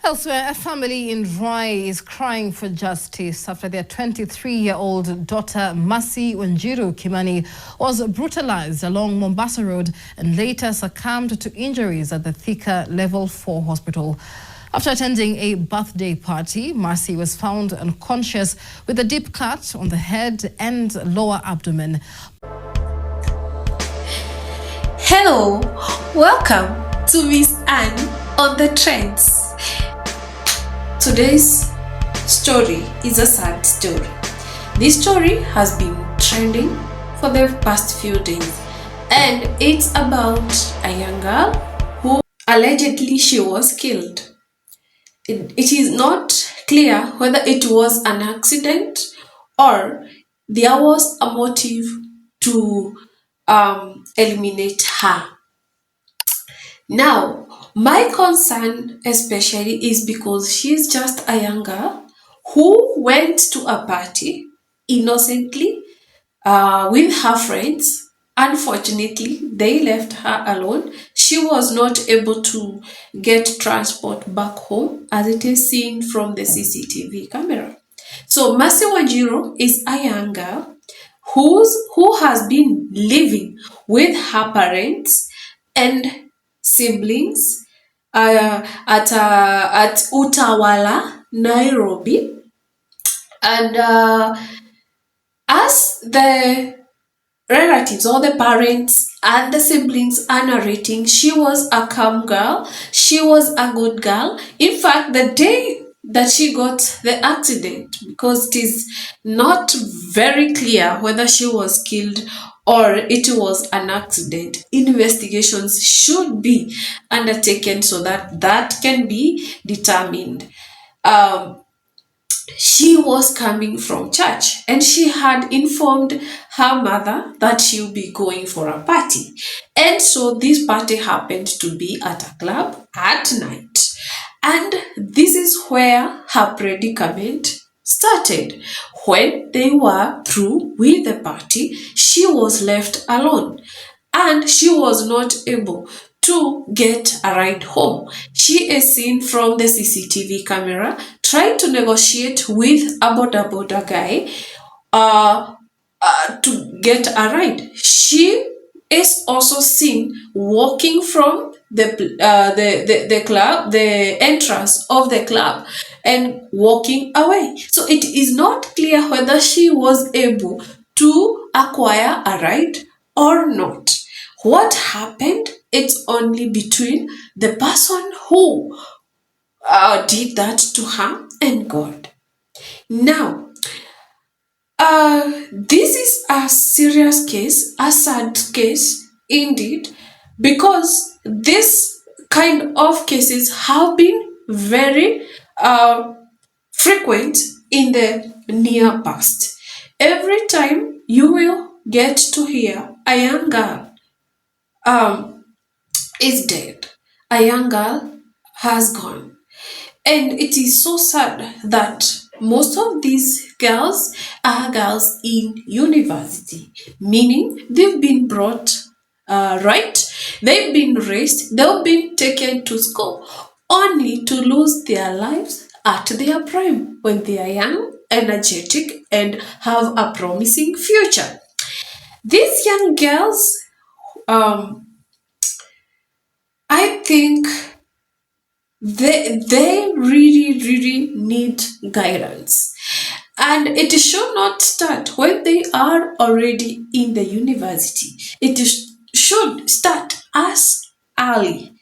Elsewhere, a family in Rai is crying for justice after their 23-year-old daughter, Mercy Wanjiru Kimani, was brutalized along Mombasa Road and later succumbed to injuries at the Thika Level 4 hospital. After attending a birthday party, Mercy was found unconscious with a deep cut on the head and lower abdomen. Hello, welcome to Miss Anne on the Trends. Today's story is a sad story. This story has been trending for the past few days, and it's about a young girl who allegedly she was killed. It is not clear whether it was an accident or there was a motive to eliminate her. Now, my concern especially is because she's just a young girl who went to a party innocently with her friends. Unfortunately, they left her alone. She was not able to get transport back home as it is seen from the CCTV camera. So Mercy Wanjiru is a young girl who has been living with her parents and siblings at Utawala, Nairobi, and as the relatives or the parents and the siblings are narrating, she was a calm girl, she was a good girl. In fact, the day that she got the accident, because it is not very clear whether she was killed or it was an accident, investigations should be undertaken so that that can be determined. She was coming from church and she had informed her mother that she'll be going for a party. And so this party happened to be at a club at night. And this is where her predicament started. When they were through with the party, she was left alone and she was not able to get a ride home. She is seen from the CCTV camera trying to negotiate with a boda guy to get a ride. She is also seen walking from the club, the entrance of the club, and walking away. So it is not clear whether she was able to acquire a ride or not. What happened? It's only between the person who did that to her and God. Now, this is a serious case, a sad case indeed, because this kind of cases have been very frequent in the near past. Every time you will get to hear a young girl is dead, a young girl has gone. And it is so sad that most of these girls are girls in university, meaning they've been brought right, they've been raised, they've been taken to school only to lose their lives at their prime when they are young, energetic, and have a promising future. These young girls, I think they really need guidance, and it should not start when they are already in the university. Should start as early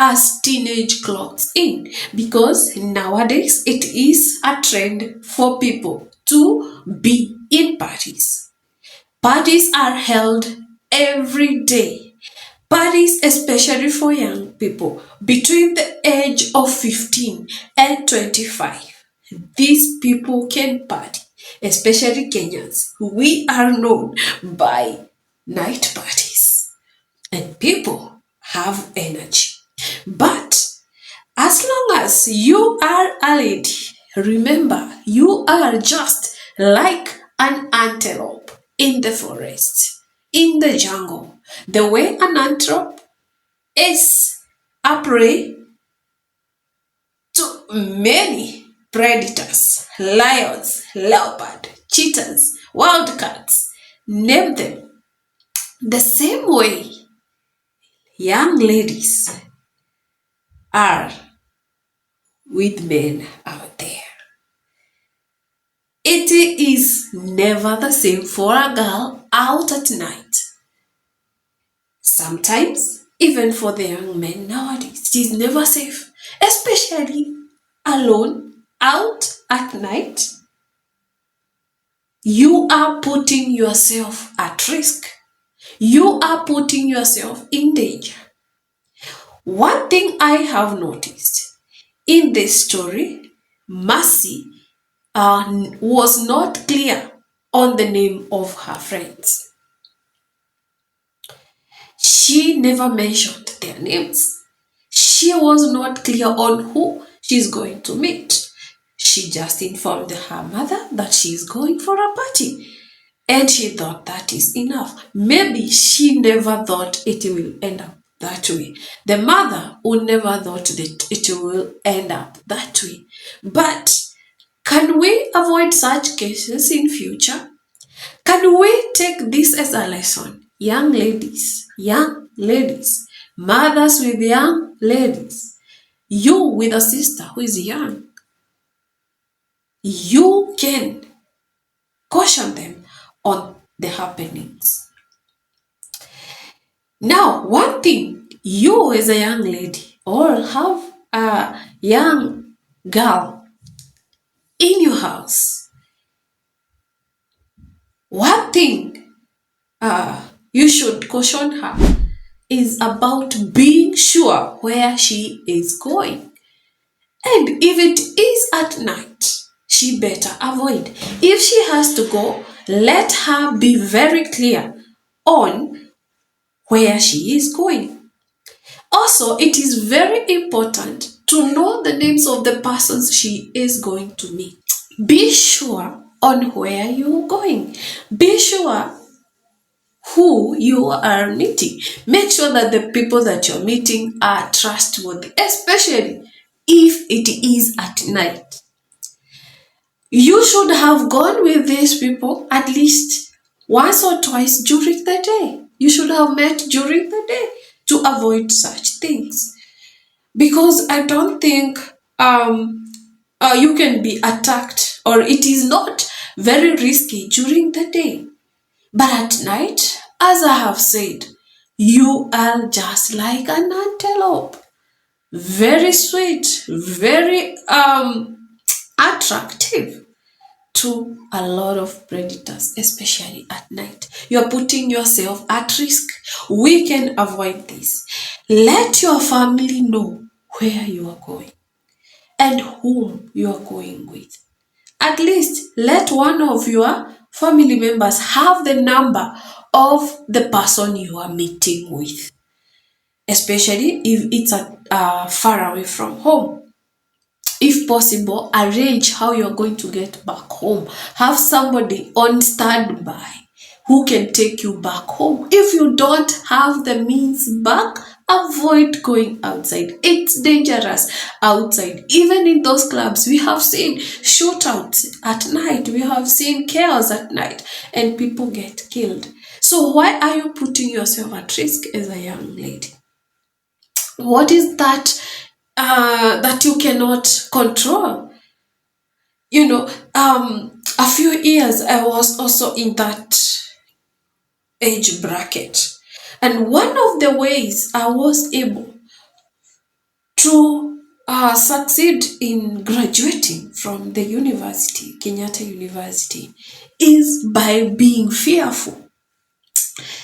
as teenage clocks in, because nowadays it is a trend for people to be in parties. Parties are held every day. Parties, especially for young people between the age of 15 and 25. These people can party, especially Kenyans. We are known by night parties, and people have energy. But as long as you are a lady, remember you are just like an antelope in the forest, in the jungle. The way an antelope is a prey many predators, lions, leopard, cheetahs, wildcats, name them. The same way young ladies are with men out there. It is never the same for a girl out at night. Sometimes, even for the young men nowadays, it is never safe, especially alone out at night. You are putting yourself at risk. You are putting yourself in danger. One thing I have noticed in this story, Mercy was not clear on the name of her friends. She never mentioned their names. She was not clear on who she's going to meet. She just informed her mother that she is going for a party. And she thought that is enough. Maybe she never thought it will end up that way. The mother would never thought that it will end up that way. But can we avoid such cases in future? Can we take this as a lesson? Young ladies, mothers with young ladies, you with a sister who is young, you can caution them on the happenings. Now, one thing, you as a young lady or have a young girl in your house, one thing you should caution her is about being sure where she is going. And if it is at night, she better avoid. If she has to go, let her be very clear on where she is going. Also, it is very important to know the names of the persons she is going to meet. Be sure on where you're going. Be sure who you are meeting. Make sure that the people that you're meeting are trustworthy, especially if it is at night. You should have gone with these people at least once or twice during the day. You should have met during the day to avoid such things. Because I don't think you can be attacked, or it is not very risky during the day. But at night, as I have said, you are just like an antelope. Very sweet, very attractive to a lot of predators, especially at night. You're putting yourself at risk. We can avoid this. Let your family know where you are going and whom you are going with. At least let one of your family members have the number of the person you are meeting with, especially if it's far away from home. If possible, arrange how you're going to get back home. Have somebody on standby who can take you back home. If you don't have the means back, avoid going outside. It's dangerous outside. Even in those clubs, we have seen shootouts at night. We have seen chaos at night and people get killed. So why are you putting yourself at risk as a young lady? What is that that you cannot control? You know, a few years I was also in that age bracket. And one of the ways I was able to succeed in graduating from the university, Kenyatta University, is by being fearful.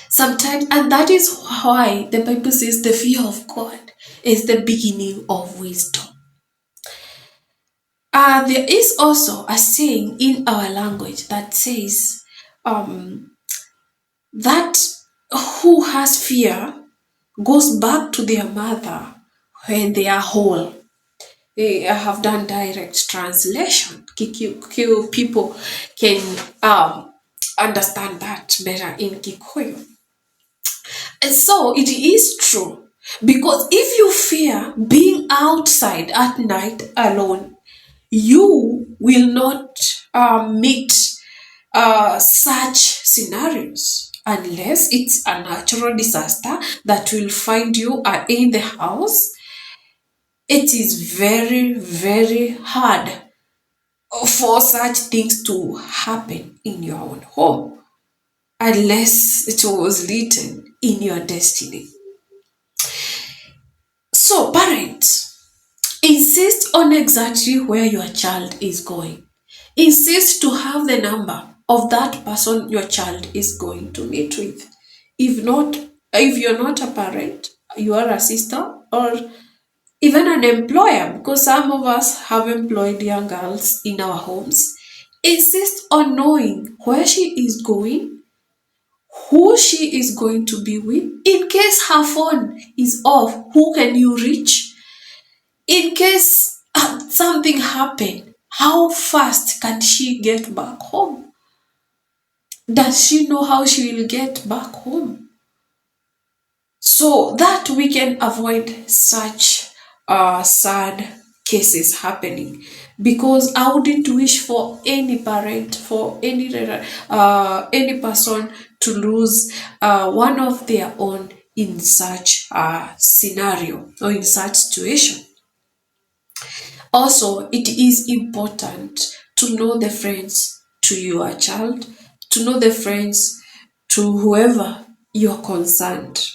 Sometimes, and that is why the Bible says the fear of God is the beginning of wisdom. There is also a saying in our language that says that who has fear goes back to their mother when they are whole. I have done direct translation. People can understand that better in Kikuyu. And so it is true. Because if you fear being outside at night alone, you will not meet such scenarios unless it's a natural disaster that will find you in the house. It is very, very hard for such things to happen in your own home unless it was written in your destiny. So, parents, insist on exactly where your child is going. Insist to have the number of that person your child is going to meet with. If not, if you're not a parent, you are a sister or even an employer, because some of us have employed young girls in our homes. Insist on knowing where she is going, who she is going to be with. In case her phone is off, who can you reach? In case something happened, how fast can she get back home? Does she know how she will get back home? So that we can avoid such sad cases happening. Because I wouldn't wish for any parent, for any person to lose one of their own in such a scenario or in such situation. Also, it is important to know the friends to your child, to know the friends to whoever you're concerned.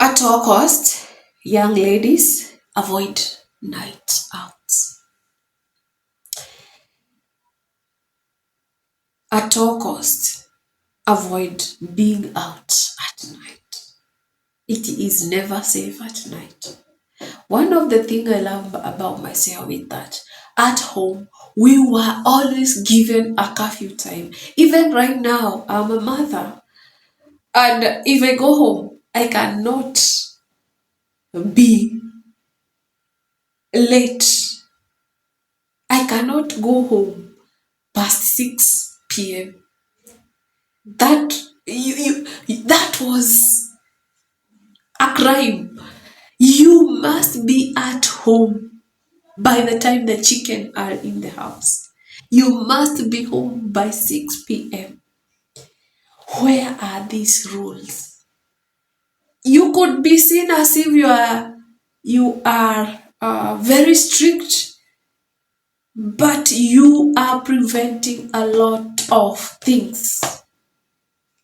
At all cost, young ladies, avoid night outs. At all cost, avoid being out at night. It is never safe at night. One of the things I love about myself is that at home we were always given a curfew time. Even right now, I'm a mother, and if I go home, I cannot be late. I cannot go home past 6 p.m. That that was a crime. You must be at home by the time the chicken are in the house. You must be home by 6 p.m. Where are these rules? You could be seen as if you are very strict, but you are preventing a lot of things.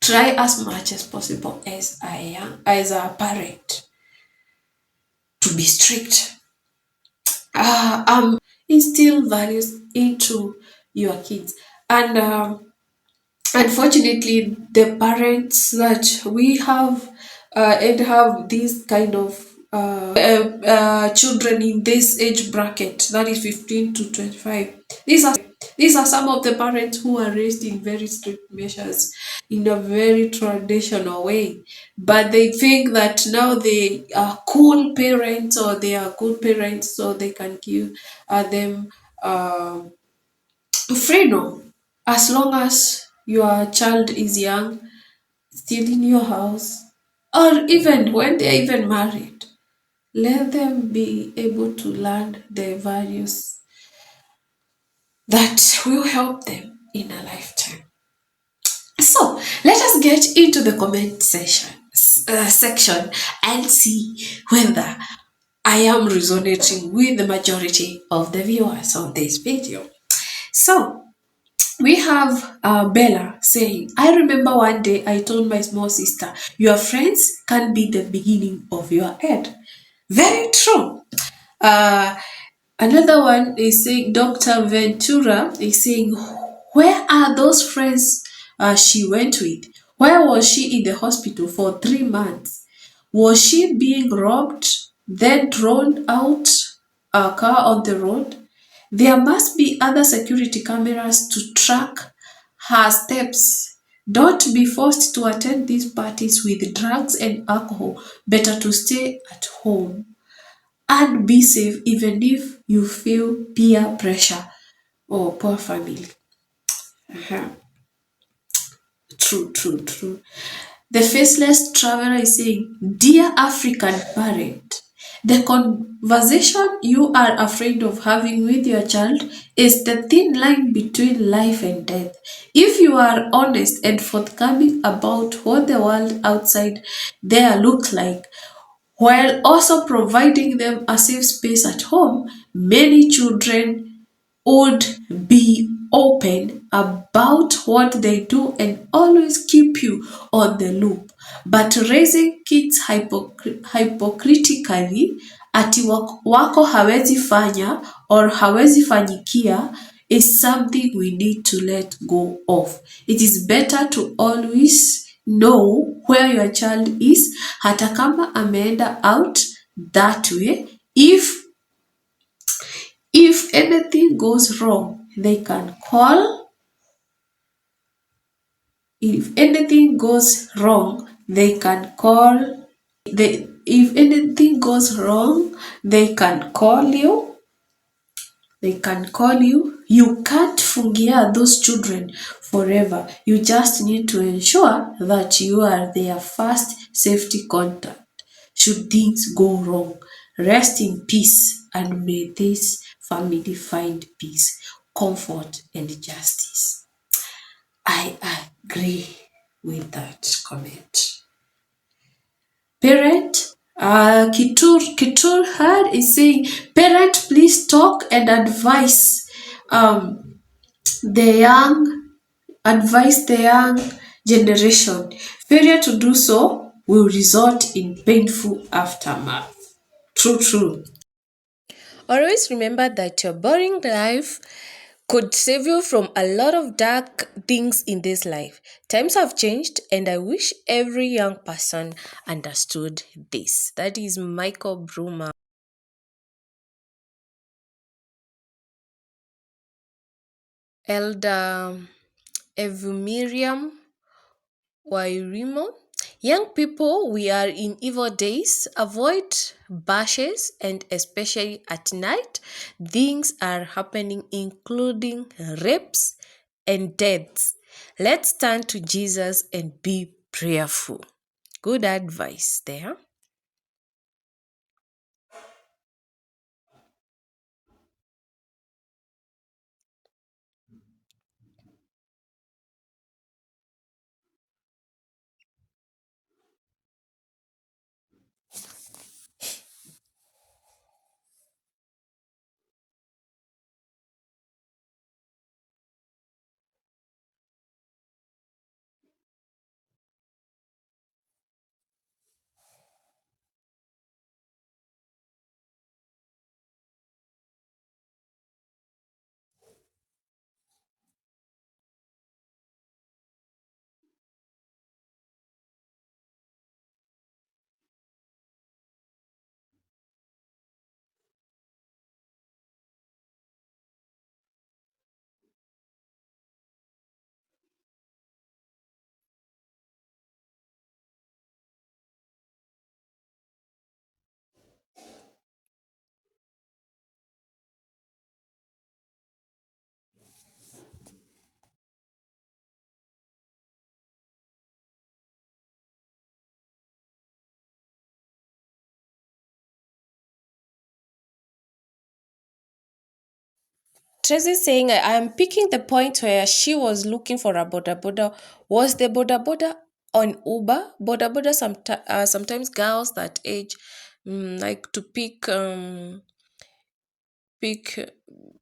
Try as much as possible as I am, as a parent, to be strict. Instill values into your kids, and unfortunately, the parents that we have and have this kind of children in this age bracket, that is 15 to 25. These are some of the parents who are raised in very strict measures in a very traditional way, but they think that now they are cool parents or they are good parents, so they can give them freedom as long as your child is young, still in your house, or even when they are even married. Let them be able to learn the values that will help them in a lifetime. So let us get into the comment section and see whether I am resonating with the majority of the viewers of this video. So we have Bella saying, I remember one day I told my small sister, your friends can be the beginning of your end. Very true. Uh, Another one is saying, Dr. Ventura is saying, where are those friends she went with? Where was she in the hospital for 3 months? Was she being robbed, then thrown out a car on the road? There must be other security cameras to track her steps. Don't be forced to attend these parties with drugs and alcohol. Better to stay at home and be safe even if you feel peer pressure or poor family. Uh-huh. True, true, true. The faceless traveler is saying, Dear African parent, the conversation you are afraid of having with your child is the thin line between life and death. If you are honest and forthcoming about what the world outside there looks like, while also providing them a safe space at home, many children would be open about what they do and always keep you on the loop. But raising kids hypocritically ati wako hawezi fanya or hawezi fanyikia is something we need to let go of. It is better to always know where your child is hata kama ameenda out that way. If anything goes wrong, they can call. If anything goes wrong, they can call. If anything goes wrong, they can call you. They can call you. You can't fungia those children forever. You just need to ensure that you are their first safety contact should things go wrong. Rest in peace, and may this family find peace, comfort, and justice. I agree with that comment. Parent, Kitur Had is saying, Parent, please talk and advise the young generation. Failure to do so will result in painful aftermath. True, true. Always remember that your boring life could save you from a lot of dark things in this life. Times have changed, and I wish every young person understood this. That is Michael Brumer. Elder Evumiriam Wairimo. Young people, we are in evil days. Avoid bashes, and especially at night, things are happening, including rapes and deaths. Let's turn to Jesus and be prayerful. Good advice there. Tracy saying, I'm picking the point where she was looking for a boda boda. Was the boda boda on Uber? Boda boda sometimes girls that age like to pick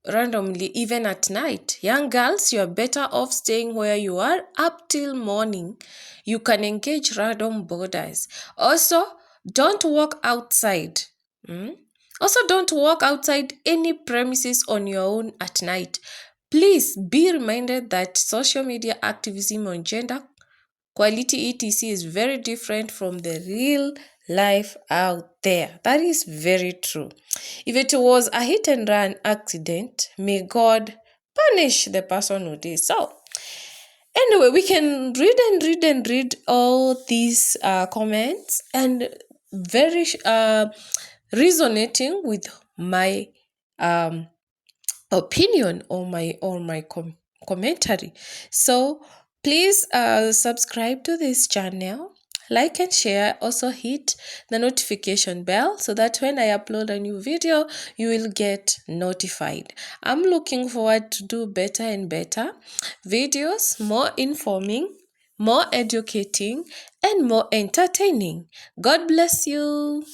randomly even at night. Young girls, you are better off staying where you are up till morning. You can engage random boarders. Also, don't walk outside. Also, don't walk outside any premises on your own at night. Please be reminded that social media activism on gender quality etc is very different from the real life out there. That is very true. If it was a hit and run accident, may God punish the person who did so. Anyway, we can read all these comments, and very resonating with my opinion or my commentary. So Please subscribe to this channel, like and share. Also hit the notification bell so that when I upload a new video, you will get notified. I'm looking forward to do better and better videos, more informing, more educating, and more entertaining. God bless you.